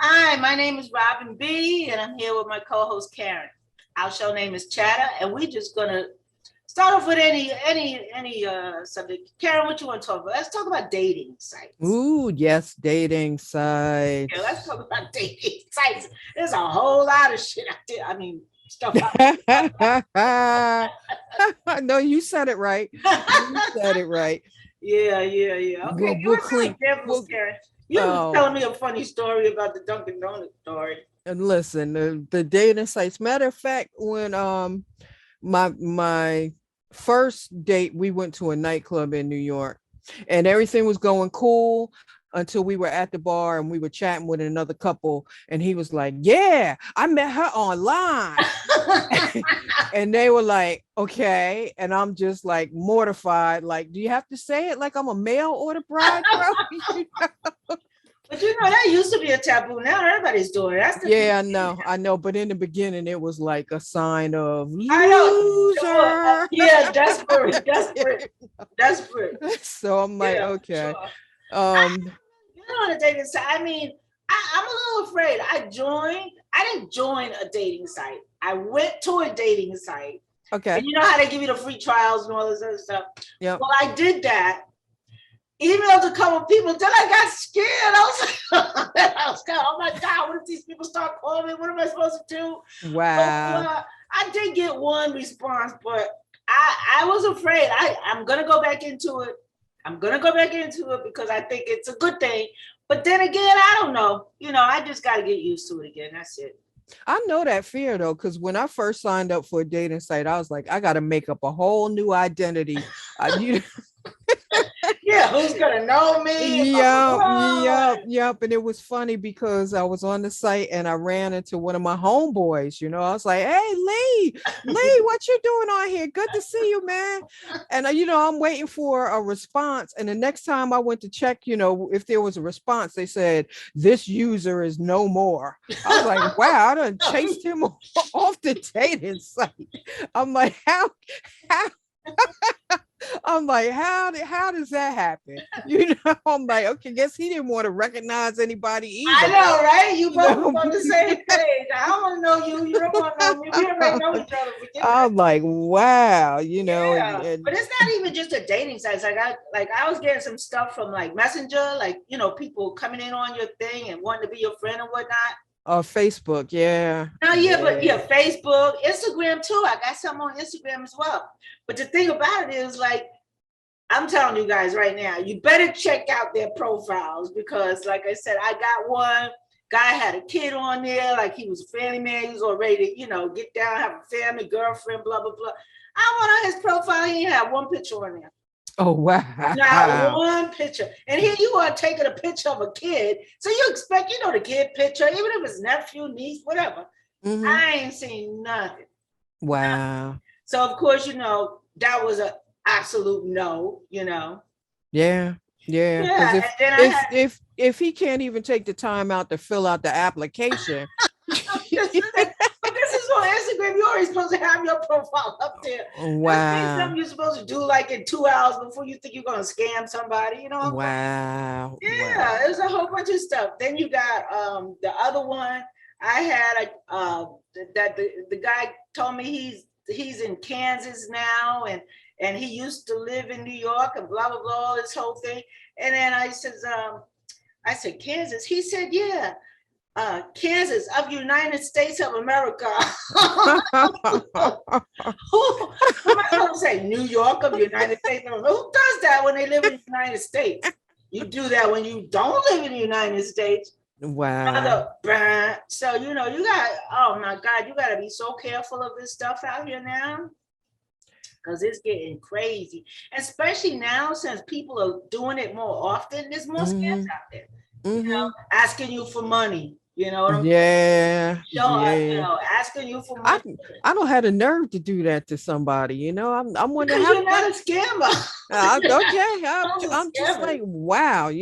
Hi, my name is Robin B, and I'm here with my co-host Karen. Our show name is Chatta, and we're just gonna start off with any subject. Karen, what you want to talk about? Let's talk about dating sites. Ooh, yes, dating Yeah, let's sites. talk about dating sites. There's a whole lot of shit out there. I mean, stuff out No, you said it right. You said it right. yeah. Okay, give We'll us some clean. examples, We'll Karen. You was oh telling me a funny story about the Dunkin' Donut story. and listen, the dating sites. Matter of fact, when my first date, we went to a nightclub in New York, and everything was going cool until we were at the bar and we were chatting with another couple, and he was like, "Yeah, I met her online." And they were like, okay. And I'm just like mortified. Like, do you have to say it like I'm a male order bride, bro? But you know that used to be a taboo. Now everybody's doing it. That's the new Yeah, thing. I know. But in the beginning, it was like a sign of I know. Sure. loser. Yeah, desperate. So I'm like, Yeah, sure. okay. I Um, you know on a dating site. I mean, I'm a little afraid. I didn't join a dating site. I went to a dating site. And okay. you know how they give you the free trials and all this other stuff. Yep. Well, I did that. Emailed a couple of people. Then I got scared. I was kind of, oh my God, what if these people start calling me? What am I supposed to do? Wow. I did get one response, but I was afraid. I'm gonna go back into it. I'm gonna go back into it because I think it's a good thing. But then again, I don't know. You know, I just got to get used to it again. That's it. I know that fear though, because when I first signed up for a dating site, I was like, I got to make up a whole new identity. You Yeah, who's gonna know me? Blah, blah, blah. yep. And it was funny because I was on the site and I ran into one of my homeboys. I was like, "Hey, Lee, what you doing on here? Good to see you, man." And I'm waiting for a response. And the next time I went to check, if there was a response, they said this user is no more. I was like, "Wow, I done chased him off the dating site." I'm like, how I'm like, how does that happen? I'm like, okay, guess he didn't want to recognize anybody I either. know, right? You You both was know, on the same page. I don't want to know you. You don't want to know me. We already know each other. Forget that. I'm like, wow, Yeah, and but it's not even just a dating site. It's like I was getting some stuff from like Messenger, like people coming in on your thing and wanting to be your friend and whatnot. Facebook, yeah, Now, yeah, but yeah. yeah, Facebook, Instagram too. I got some on Instagram as well. But the thing about it is, like, I'm telling you guys right now, you better check out their profiles because, like I said, I got one guy had a kid on there, like he was a family man. He was already, get down, have a family, girlfriend, blah blah blah. I went on his profile. He had one picture on there. Oh Not wow. one picture. And here you are taking a picture of a kid. So you expect, the kid picture, even if it's nephew, niece, whatever. Hmm. I ain't seen nothing. Wow. So of course, that was a absolute no. Yeah, yeah. Because Yeah. And if then I if had if if he can't even take the time out to fill out the application. this is it. But this is on Instagram. You're already supposed to have your profile up there. This ain't something Wow. you're supposed to do like in 2 hours before you think you're gonna scam somebody, you know what I'm saying? Wow. Yeah, Wow. there's a whole bunch of stuff. Then you got the other one. I had that the guy told me he's in Kansas now and he used to live in New York and blah blah blah this whole thing. And then I said Kansas. He said yeah, Kansas of United States of America. Who am I supposed to say? New York of United States of America? Who does that when they live in the United States? You do that when you don't live in the United States. Wow. So you got. Oh my God, you got to be so careful of this stuff out here now because it's getting crazy. Especially now since people are doing it more often. There's more scams Hmm. out there. Hmm. Asking you for money. You know what I'm saying? Yeah. Yeah. Asking you for I money I don't have the nerve to do that to somebody. I'm wondering because how you're that. not a scammer. Okay, I was I'm a just scammer. like, wow,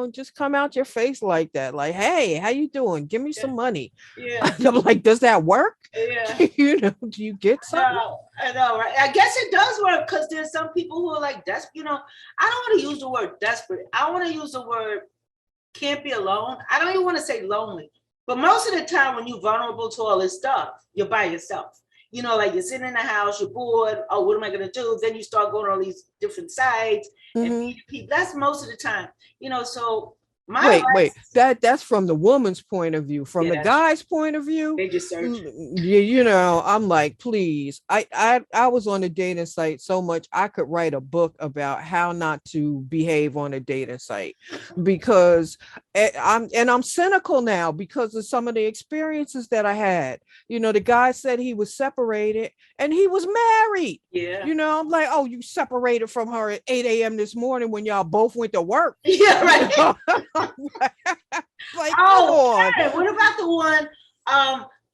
just come out your face like that. Like, hey, how you doing? Give me Yeah, some money. yeah, I'm like, does that work? yeah. Do you get something? No, I know, right? I guess it does work because there's some people who are like desperate. I don't want to use the word desperate. I want to use the word can't be alone. I don't even want to say lonely. But most of the time when you're vulnerable to all this stuff, you're by yourself. Like you're sitting in the house, you're bored. Oh, what am I going to do? Then you start going on these different sites and Mhm. meeting people. That's most of the time. So my Wait. advice, That's from the woman's point of view. From yeah, the that's true. guy's point of view, They just search. I'm like, please. I was on a dating site so much I could write a book about how not to behave on a dating site because I'm cynical now because of some of the experiences that I had. The guy said he was separated and he was married. Yeah. I'm like, oh, you separated from her at 8 a.m. this morning when y'all both went to work. Yeah, right. Like, come Oh, on. Karen, what about the one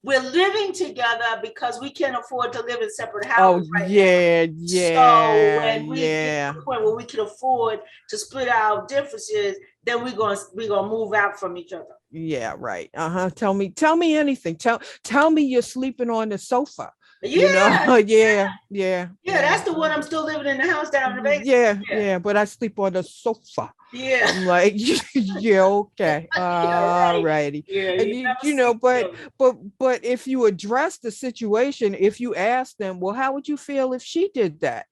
we're living together because we can't afford to live in separate Oh, houses right now. yeah, So yeah, when we get yeah. to the point where we can afford to split our differences, then we're gonna move out from each other. Yeah, right. Uh-huh. Tell me anything. Tell me you're sleeping on the sofa. Yeah, Yeah, yeah, that's the one. I'm still living in the house down in the basement. yeah, but I sleep on the sofa. Yeah, I'm like, yeah, okay. yeah, All right. righty. Yeah, And you never sleep but together. but if you address the situation, if you ask them, well, how would you feel if she did that?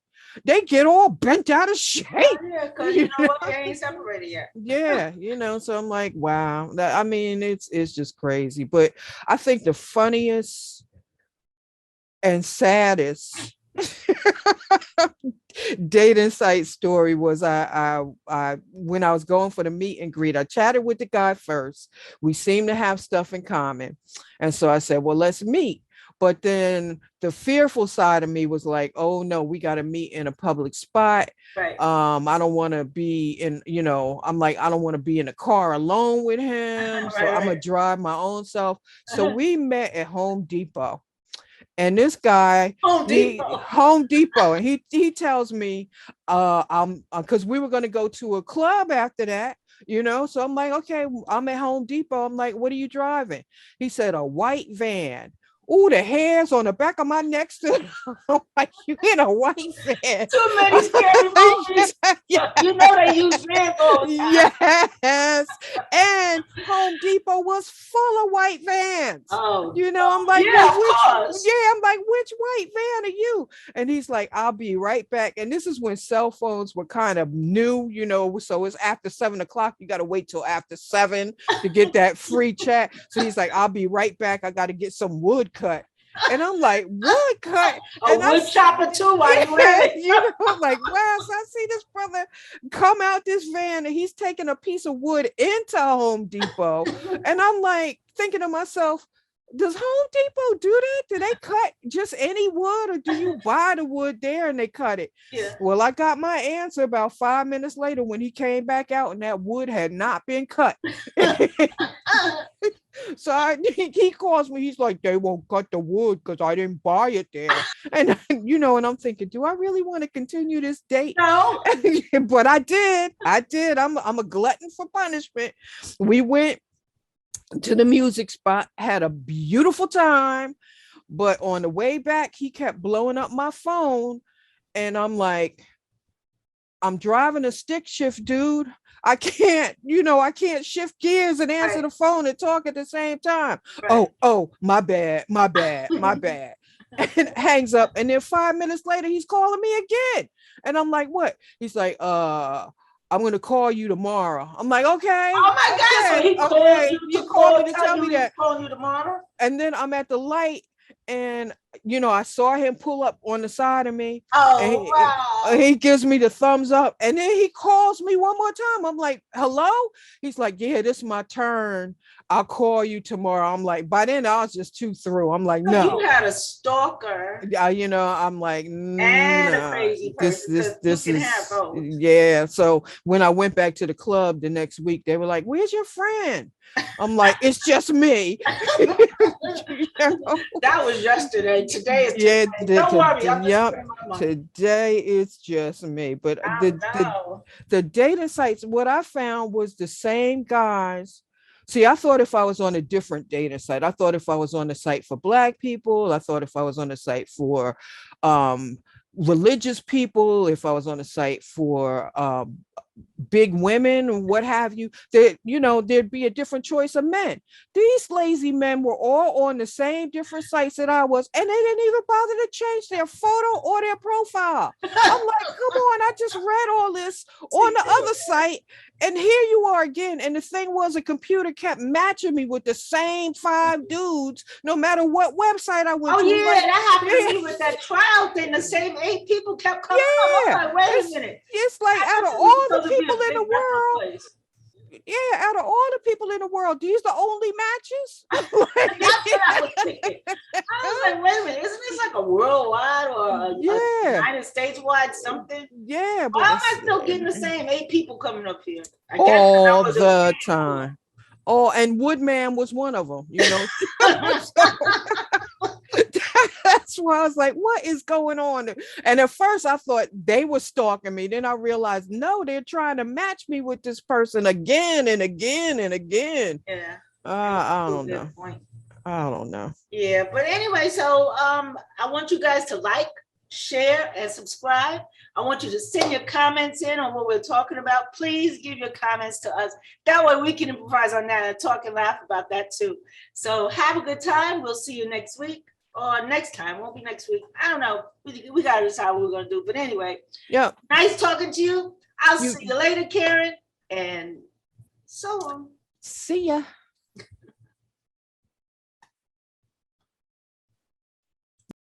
They get all bent out of Oh shape. yeah, because you You know know? what? They ain't separated yet. Yeah, so I'm like, wow. I mean, it's just crazy. But I think the funniest and saddest dating site story was I when I was going for the meet and greet, I chatted with the guy first. We seemed to have stuff in common. And so I said, well, let's meet. But then the fearful side of me was like, oh no, we got to meet in a public spot. Right. I don't want to be in, I'm like, I don't want to be in a car alone with him. So Right, I'm gonna right. drive my own self. So we met at Home Depot. And this guy, Home he Depot. Home Depot, and he tells me, I'm because we were gonna go to a club after that, So I'm like, okay, I'm at Home Depot. I'm like, what are you driving? He said a white van. Ooh, the hairs on the back of my neck stood. I'm like, you in a white van? Too many scary movies. You know they use vans all the time. Yes. And Home Depot was full of white vans. Oh, I'm like, yeah, well, of course. I'm like, which white van are you? And he's like, I'll be right back. And this is when cell phones were kind of new, so it's after 7 o'clock. You got to wait till after 7 to get that free chat. So he's like, I'll be right back. I got to get some wood cut. And I'm like, wood cut? A And wood chopper too while you at it. I'm like, wow. So I see this brother come out this van and he's taking a piece of wood into Home Depot. And I'm like thinking to myself, does Home Depot do that? Do they cut just any wood or do you buy the wood there and they cut it? Yeah. Well, I got my answer about 5 minutes later when he came back out and that wood had not been cut. So he calls me. He's like, they won't cut the wood because I didn't buy it there. And and I'm thinking, do I really want to continue this date? No. But I did. I'm a glutton for punishment. We went to the music spot, had a beautiful time. But on the way back, he kept blowing up my phone. And I'm like, I'm driving a stick shift, dude. I can't shift gears and answer the phone and talk at the same time. Right. Oh, my bad. And hangs up. And then 5 minutes later, he's calling me again. And I'm like, what? He's like, I'm gonna call you tomorrow. I'm like, okay. Oh my God! So he called you to called me to tell me that. Calling you tomorrow. And then I'm at the light, and I saw him pull up on the side of me. Oh, wow. He gives me the thumbs up, and then he calls me one more time. I'm like, hello? He's like, yeah, this is my turn. I'll call you tomorrow. I'm like, by then I was just too through. I'm like, no. You had a stalker. I'm like, and a crazy person. This is yeah. So when I went back to the club the next week, they were like, where's your friend? I'm like, it's just me. That was yesterday. Today is today. Don't worry. I'm today it's just me. But the dating sites, what I found was the same guys. See, I thought if I was on a different dating site, I thought if I was on the site for Black people, I thought if I was on the site for religious people, if I was on a site for big women and what have you, that, you know, there'd be a different choice of men. These lazy men were all on the same different sites that I was, and they didn't even bother to change their photo or their profile. I'm like, come on, I just read all this on the other site, and here you are again. And the thing was, a computer kept matching me with the same 5 dudes, no matter what website I went Oh to. yeah, Like, that happened to me with that trial thing. The same 8 people kept coming up. I'm yeah, like, wait a minute. it's like, I out of thought this was all the supposed to be people a in the big record world, place. yeah, out of all the people in the world, these the only matches? That's what I was thinking. I was like, wait a minute, isn't this like a worldwide or a Yeah, United States wide something? yeah, Why but am it's I still getting the same 8 people coming up here? I guess the all numbers are the time. Oh, and Woodman was one of them, you know. So that's why I was like, what is going on? And at first I thought they were stalking me. Then I realized, no, they're trying to match me with this person again and again and again. Yeah. I don't Good know. point. I don't know. Yeah, but anyway, so I want you guys to like, share, and subscribe. I want you to send your comments in on what we're talking about. Please give your comments to us. That way we can improvise on that and talk and laugh about that too. So have a good time. We'll see you next week. Or next time. Won't be next week. I don't know. We got to decide what we're going to do. But anyway, Yeah. nice talking to you. I'll see you later, Karen. And so on. See ya.